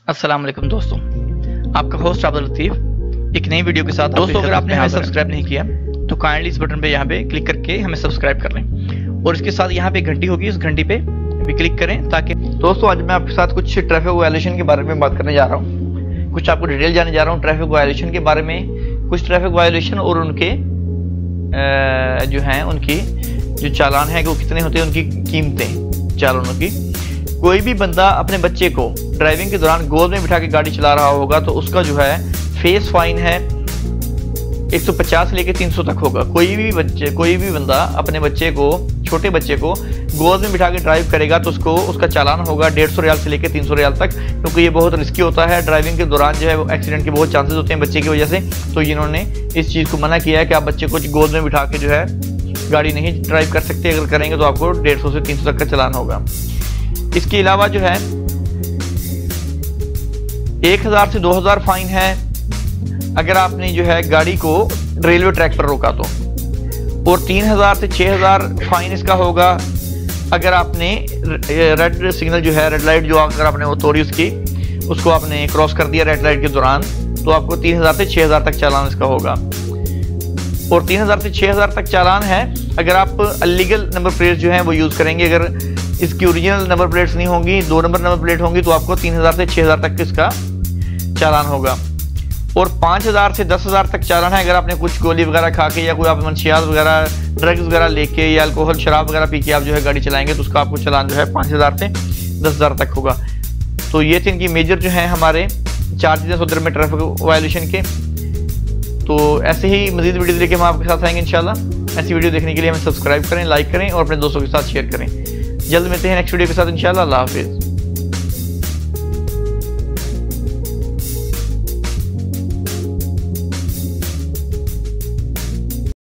अस्सलाम वालेकुम दोस्तों, आपका होस्ट अब्दुल लतीफ़ एक नई वीडियो के साथ। दोस्तों, अगर आपने हमें सब्सक्राइब नहीं किया तो काइंडली इस बटन पे यहाँ पे क्लिक करके हमें सब्सक्राइब कर लें और इसके साथ यहाँ पे घंटी होगी, उस घंटी पे भी क्लिक करें ताकि। दोस्तों, आज मैं आपके साथ कुछ ट्रैफिक वायलेशन के बारे में बात करने जा रहा हूँ। कुछ आपको डिटेल जाने जा रहा हूँ ट्रैफिक वायलेशन के बारे में। कुछ ट्रैफिक वायलेशन और उनके जो हैं उनकी जो चालान है वो कितने होते हैं, उनकी कीमतें चालानों की। कोई भी बंदा अपने बच्चे को ड्राइविंग के दौरान गोद में बिठा के गाड़ी चला रहा होगा तो उसका जो है फेस फाइन है 150 से लेकर 300 तक होगा। कोई भी बंदा अपने बच्चे को, छोटे बच्चे को गोद में बिठा के ड्राइव करेगा तो उसका चालान होगा 150 रियाल से लेकर 300 रियाल तक, क्योंकि ये बहुत रिस्की होता है। ड्राइविंग के दौरान जो है वो एक्सीडेंट के बहुत चांसेस होते हैं बच्चे की वजह से। तो इन्होंने इस चीज़ को मना किया है कि आप बच्चे को गोद में बिठा के जो है गाड़ी नहीं ड्राइव कर सकते। अगर करेंगे तो आपको 150 से 300 तक का चालान होगा। इसके अलावा जो है 1000 से 2000 फाइन है अगर आपने जो है गाड़ी को रेलवे ट्रैक पर रोका तो, और 3000 से 6000 फाइन इसका होगा अगर आपने रेड सिग्नल जो है, रेड लाइट जो अगर आपने वो तोड़ी उसको आपने क्रॉस कर दिया रेड लाइट के दौरान, तो आपको 3000 से 6000 तक चालान इसका होगा। और 3000 से 6000 तक चालान है अगर आप अलीगल नंबर प्लेट जो है वो यूज़ करेंगे। अगर इसकी ओरिजिनल नंबर प्लेट्स नहीं होंगी, 2 नंबर प्लेट होंगी, तो आपको 3000 से 6000 तक इसका चालान होगा। और 5000 से 10000 तक चालान है अगर आपने कुछ गोली वगैरह खा के या कोई आप मंशियात वगैरह, ड्रग्स वगैरह लेके या अल्कोहल शराब वगैरह पी के आप जो है गाड़ी चलाएंगे तो उसका आपको चालान जो है 5000 से 10000 तक होगा। तो ये थे इनकी मेजर जो है हमारे चार्जेस उधर में ट्रैफिक वायलेशन के। तो ऐसे ही मजीद वीडियो लेके हम आपके साथ आएंगे इंशाल्लाह। ऐसी वीडियो देखने के लिए हमें सब्सक्राइब करें, लाइक करें और अपने दोस्तों के साथ शेयर करें। जल्द मिलते हैं नेक्स्ट वीडियो के साथ इंशाल्लाह। अल्लाह हाफिज़।